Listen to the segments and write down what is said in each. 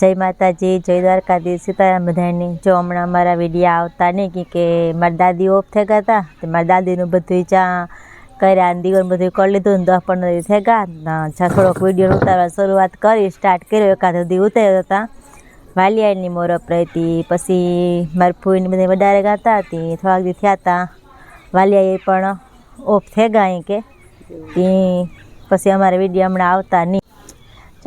जय माताजी, जय द्वारकाधीश, सीताराम बधाने। जो हमणा अमारा विडिया आवता नहीं कि मारी दादी ऑफ थे गया था, तो मारी दादीनु बधुं चा कर्या दीवर बधुं कर लीधुं। 10-15 दी थे गया थोड़ोक विडियो उतारवा शुरुआत करी, स्टार्ट कर्यो। एकाद दी उतार्यो था। वालियानी मोरप रही थी, पछी मारी फूईने बधाय वडारे गाता थी। थोड़ाक दी थया था वालियाए पण ऑफ थे गया के पछी अमारा विडियो हमणा आवता नहीं।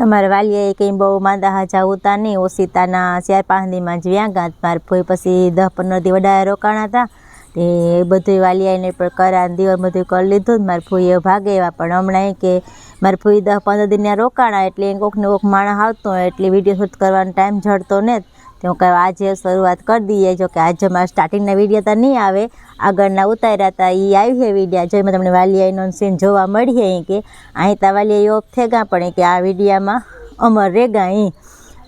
अमारे वालिया कहीं बहु मांदा हाजा होता नहीं, ओसीताना 4-5 दी में ज व्यागा। मारे फूई पछी 10-15 दी वडारे रोकाणा था। ते बधुं वालियाने पण करा दीवर बधुं कर लीधुं। मारी फूईए भागे एवा पण हमणां के मारी फूई 10-15 दी ने रोकाणा एटले कोक ने कोक माणस आवतो एटले विडियो शूट करवानो टाइम जड़तो ने। तो कहे आज शुरुआत कर दीए। जो कि आज मारा स्टार्टिंग विडियो तो नहीं आवे, आगळना उतार्या था ई आई है विडिया। जो मैं तमने वालियानो सीन जोवा मळीए के अहीं ता वालिया ऑफ थे गया पण के आ विडिया में अमर रे गई।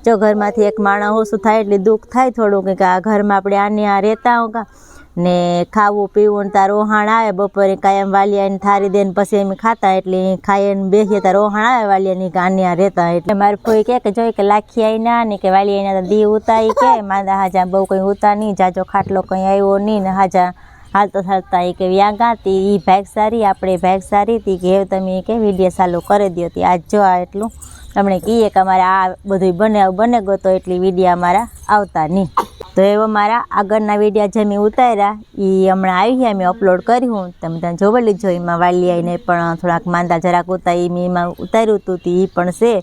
जो घर में एक माणस ओछुं थाय एटले दुख थाय थोड़ुं के आ घर में आपणे आने आ रहता होगा ने खावुं पीवुं तार ओहाण आवे। बपोरे कायम वालियाने थारी देने पछी एम खाता एटले खाईने बेसीए तार ओहाण आवे वालियानी के आने आ रहता। एटले मारी फूई के जोई के लाखी आई ना ने के वालियाने दी उताई के मांदा हाजा बहु कई उता नहीं, जाजो खाटलो कई आव्यो नहीं ने हाजा हालता हालता के व्यागा ती। ई भाग सारी आपणे भाग सारी थी के तमे के विडियो चालू कर दियो थी। आज जो आ एटलुं तमने कहीए कि अमारे आ बधुं बने गयो तो एटली विडियो अमारा आवता नहीं। तो एवं मारा आगळना विडिया जे मैं उतार्या ई हमणां आई गया, मैं अपलोड कर्युं। तमे त्यां जोई लीजो। एमां वालियाने पण थोड़ाक मांदा જરાક उता ई मैं एमां उतार्युं हतुं ती ई पण छे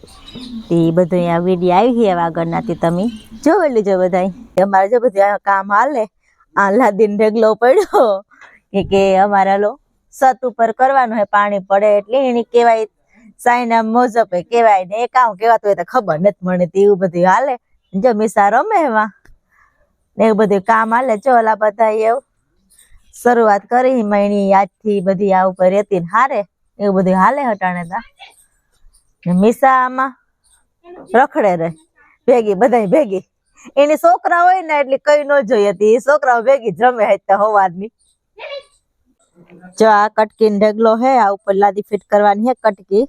ती बधुं आ विडियो आई गया आगळना ती तमे जोई लीजो बधाई। अमारे जो बधुं काम हाले आह्लादीन ढगलो पड्यो के अमारा लो छत उपर करवानुं है, पाणी पड़े एटले एनी कहेवाय साइना मुजब कहेवाय ने काम कहेवातुं होय तो खबर नथी मळती। एवुं बधुं हाले। जो मीसा रमे एवा ने बधुं काम हाले। जो ओला बधाए शुरुआत करी महीनी आज थी बधी आ उपर रहती हारे एवुं बधुं हाले हटाणे ता। मीसा आमां रखड़े रहे भेगी बधाई भेगी। एनी छोकरा होय ने એટલે કઈ ન જોઈએ ती छोकरा भेगी ज रमे है हवारनी। जो आ कटकी ढगलो है, आ ऊपर लादी फिट करवानी है कटकी।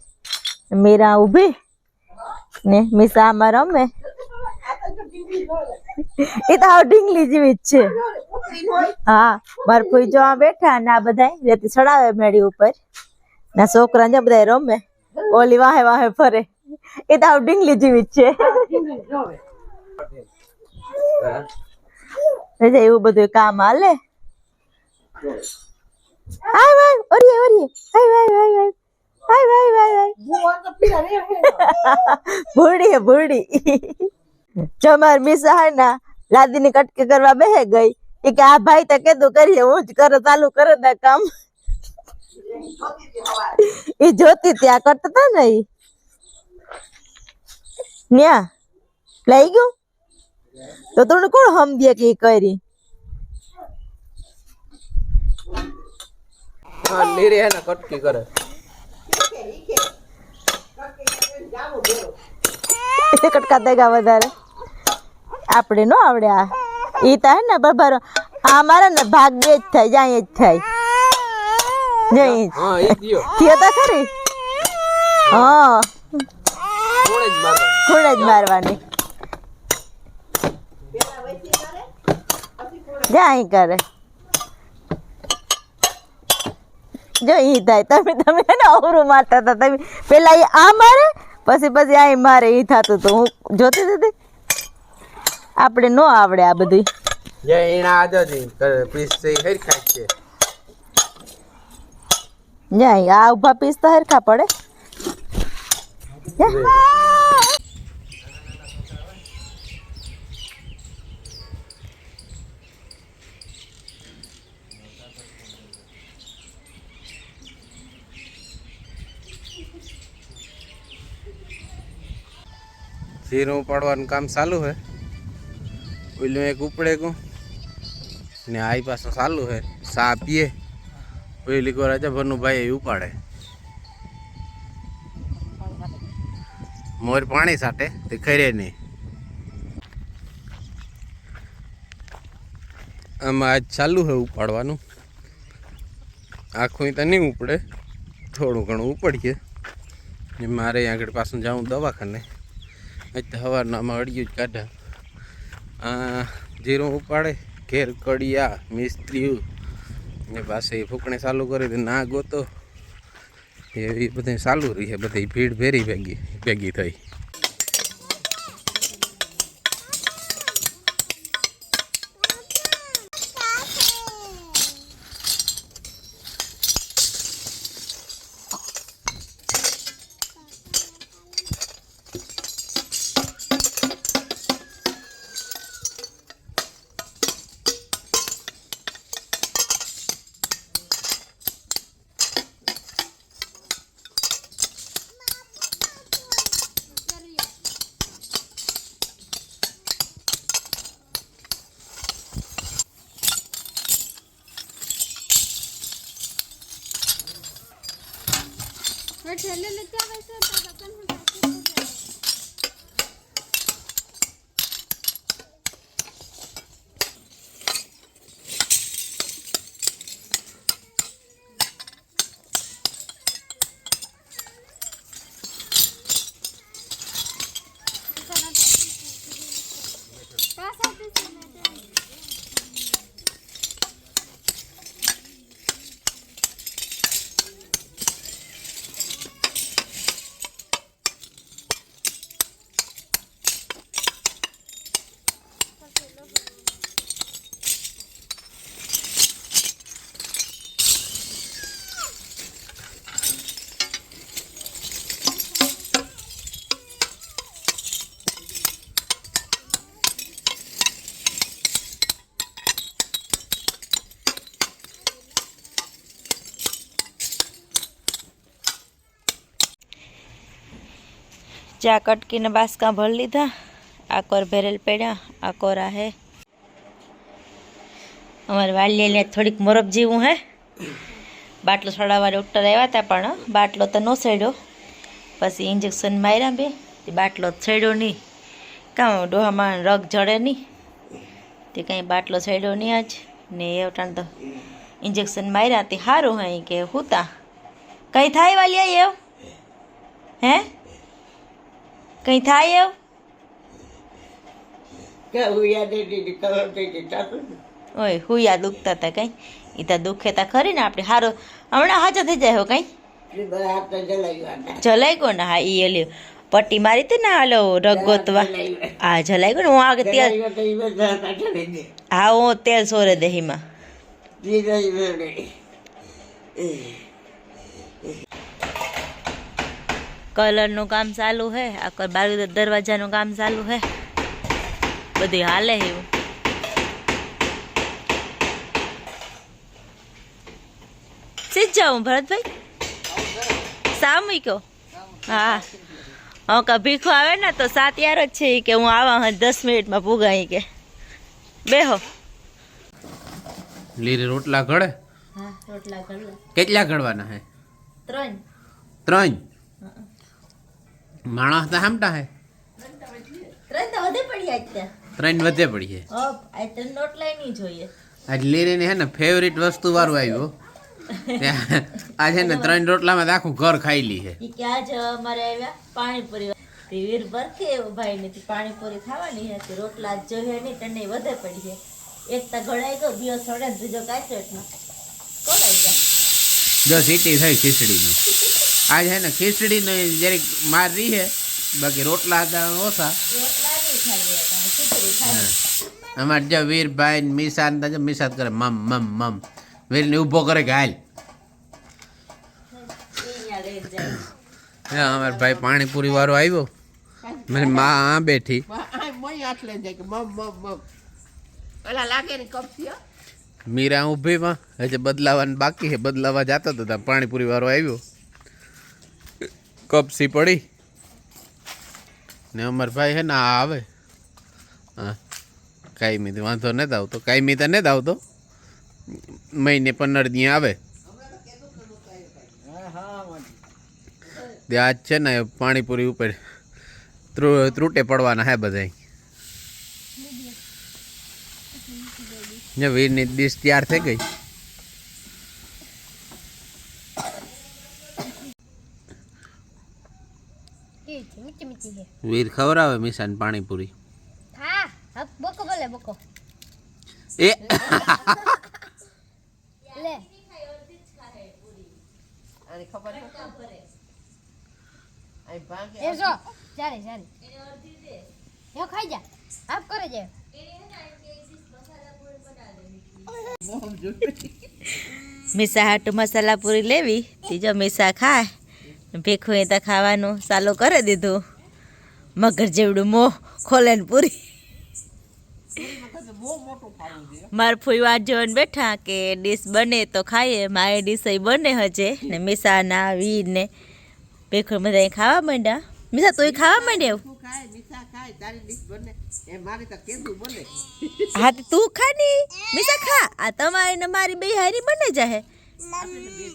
मीरा उभी ने मीसा आमां रमे। ए तो हाव ढींगली जेवी ज छे। हाँ मार फूई जो आ बैठा ने आ बधाई रेती चढ़ावे मेड़ी ऊपर ना छोकरा ने बधाई रमे। ओली वाहे वाहे फरे। ए तो हाव ढींगली जेवी ज छे। એવું બધું કામ હાલે। હાય હાય ઓરીએ ઓરીએ હાય હાય હાય હાય હાય હાય હાય ભૂડી ભૂડી। જો માર મીસા હે ના લાદી ની કટકી કરવા બેહે ગઈ એ કે આ ભાઈ તો કેદું કરીએ હું જ કરો ચાલુ કરે દા કામ। એ જોતી ત્યાં કરતા તા ને ઈ ન્યા લઈ ગયો तो तुमने कौन हम दिया कि करी। हां ले रे है ना कटकी करे कटका देगा वधारे आपणे नो आवडे। आ ई ता है ना बराबर आ मारा ने भाग दे ज थाय जाय ज थाय नहीं। हां ई दियो थियो ता खरी। हां कोणे ज मारवानी जाई करे जो ई थाय तमे तमे ने औरू मारता था। तमे पेला ई आ मारे पछी पछी आ मारे ई थातुं तो हूँ जोती थी। आपणे नो आवडे आ बधुं। जे एना आजादी पीस से हरखा छे। जाई आ उभा पीस तो हरखा पड़े। जीरो उपाड़वानुं काम चालू है। ओलो एक उपड़े को ने आई पासो चालू है। सा पीए ओली को राजा भनु भाई उपाड़े मोर पानी साटे ते खरे नहीं। आम आज चालू है उपाड़वानुं। आखों तो नहीं उपड़े थोड़ू घणुं उपड़ीए। मारे आगळ पासुं जाऊँ दवाखाने અત્યારે સવારનામાં અડિયું જ કાઢા જીરું ઉપાડે ઘેર કડિયા મિસ્ત્રીઓ ને પાસે ફૂકણે ચાલુ કરી દે ના ગોતો એવી બધી ચાલુ રહી છે બધી ભીડ ભેરી ભેગી થઈ. ચા કટકીને બાસકા ભરી લીધા. આકોર ભેરેલ પડ્યા. આકોર આ હે અમારે વાલીને થોડીક મોરબ જેવું હે. બાટલો છોડાવવા ડૉક્ટર આવ્યા હતા પણ બાટલો તો ન સડ્યો. પછી ઇન્જેક્શન માર્યા બે તે બાટલો સડ્યો નહીં. કાં ડોહામાં રગ જડે નહીં તે કંઈ બાટલો સડ્યો નહીં આજ ને એવટાણ તો ઇન્જેક્શન માર્યા તે સારું હે કે હુતા કંઈ થાય વાલી એવું હે કંઈ થાય એવું ઓય હુયા દુખતા હતા કંઈ એ તો દુખે તા ખરી ને આપણે સારું હમણાં હાજર થઈ જાય હો કંઈ જલાઈ ગયો ને હા એ લ્યો પટ્ટી મારી હતી ને હાલો રગ ગોતવા હા જલાઈ ગયો ને હું આગળ તેલ હા હું તેલ સોરે દહીમાં કલરનું કામ ચાલુ હે આ બાજુ દરવાજાનું કામ ચાલુ હે બધી હાલે એવું સીધ જાઉં ભરતભાઈ સામૂહિકો હા હા કા ભીખો આવે ને તો 7 યાર જ છે કે હું આવા 10 મિનિટમાં પૂગાઈ કે બેહો લીરે રોટલા ઘડે હા રોટલા ઘડે કેટલા ઘડવાના હે 3 માણસ તો હામટા હે 3 તો વધે પડી આજ ત્યાં 3 વધે પડી હે આજ 3 રોટલા નહીં જોઈએ આજ લીરે ને હે ને ફેવરિટ વસ્તુ વાળું આવ્યું આજે ને 3 રોટલામાં આખું ઘર ખાઈ લી છે કે આજ અમારે આવ્યા પાણીપુરી વીર ભરકે ભાઈ ને પાણીપુરી ખાવાની હે તો રોટલા જોઈએ નહીં તને વધે પડી છે એક તો ગળાઈ ગયો બીજો સડે બીજો કાચો એટલો કોડાઈ ગયા જો સીટી થઈ ખીચડીની આજ હે ને ખીચડીનો જરીક માર રહી છે બાકી રોટલા હતા ઓછા રોટલા નહીં ખાઈ ખીચડી ખાઈ અમારે જો વીરભાઈ મિસાન તો મિસાદ કરે મમ મમ મમ વીરને ઊભો કરે કે હાલ અમારે ભાઈ પાણીપુરી વાળો આવ્યો મને માં આ બેઠી મીરા ઊભી માં હજે બદલાવાનું બાકી છે બદલાવા જતો હતો ત્યાં પાણીપુરી વાળો આવ્યો કપસી પડી ને અમાર ભાઈ હે ને આ આવે હા કાયમી વાંધો નથી આવતો કાયમી તો નથી આવતો મહિને 15 દી આવે આજ છે ને પાણીપુરી ઉપર ત્રુટે પડવાના હે બધા વીરની ડીશ તૈયાર થઈ ગઈ મીઠી મીઠી વીર ખવડાવે મીસાને પાણીપુરી. હા હક બકો બોલે બકો એ લે આને ખબર ન આઈ ભાગે એ જો ચાલે ચાલે યો ખાઈ જા આપ કરે છે મીસા હાટુ મસાલા પૂરી લેવી ત્રીજો મીસા ખાય ભેખું એ તો ખાવાનું ચાલુ કરી દીધું. મગર જેવડું મોં ખોલે ને પૂરી. બહુ મોટું ખાવું છે. માર ફૂઈ વાત જોઈને બેઠા કે ડીશ બને તો ખાઈએ. મારી ડીશ બને હજે ને મીસાના વીર ને ભેખું બધા ખાવા માંડ્યા. મીસા તું ખાવા માંડ્યા? તું ખાય મીઠા ખાય તારી ડીશ બને એ મારી તો કેદું બને. હા તો તું ખા ની મીસા ખા. આ તમારી ને મારી બે હારી બને જાહે.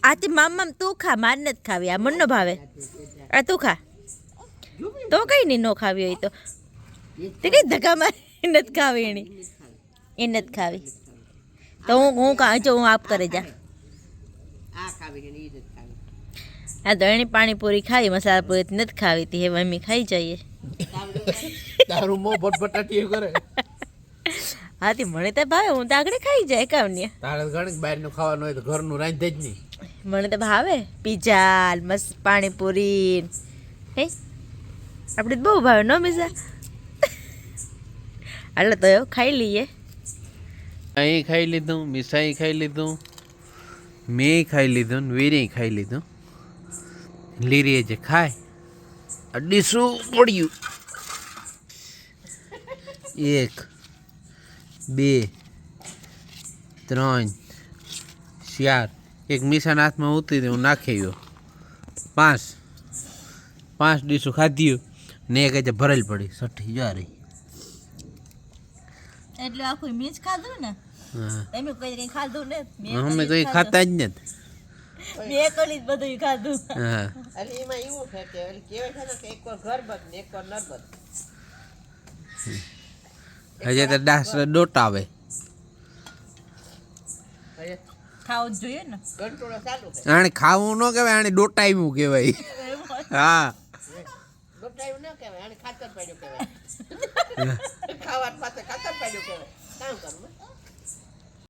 આથી મામ તું ખા, માર નથી ખાવી, આ મને ન ભાવે. આ તું ખા તો કઈ નહીં નો ખાવી હોય તો તે કઈ ધક્કા મારી નથી ખાવી એની એ નથી ખાવી તો હું જો હું આપ કરે જા. આ ખાવી કે ઈ જ ખાવી. હા તો એની પાણીપુરી ખાવી, મસાલા પૂરી નથી ખાવી તી હવે અમે ખાઈ જઈએ. તારું મોં ભટભટાટી કરે. હા તે મને તો ભાવે, હું તો આગળ ખાઈ જાય કામ ને. તારે ઘણી બહારનું ખાવાનું હોય તો ઘરનું રાંધે જ નહીં. મને તો ભાવે પીઝા મસ્ત પાણીપુરી હે આપણે બહુ ભાવે ન મીસા. હાલો તો એવું ખાઈ લઈએ. અહીં ખાઈ લીધું, મીસાઈ ખાઈ લીધું, મેં ખાઈ લીધું ને વીરે ખાઈ લીધું. લીરીએ જે ખાય અડીશું પડ્યું. 1 2 3 4 એક મીસાના હાથમાં ઉતરી દે હું નાખી ગયો. 5 ડીશું ખાધ્યું ને એક જ ભરેલ પડી સઠી જા રહી. એટલે આખું મીચ ખાધું ને હા તમે કોઈ કઈ ખાધું ને અમે કંઈ ખાતા જ નથી. મેં કરી બધું ખાધું. હા અરે એમાં એવું છે કે ઓલી કહેવાય છે ને કે એક વાર ઘર બદ ને એક વાર નર બદ. હજી તો ડાસ ડોટ આવે. હવે ખાવું જ જોઈએ ને. કંટ્રોલ ચાલુ છે. આને ખાવું ન કહેવાય, આને ડોટાવ્યું કહેવાય. હા ડોક્ટર ન કહેવાય આને ખાતર પાડ્યું કહેવાય. ખાવા પાસે ખાતર પાડ્યું કહેવાય. કામ કરું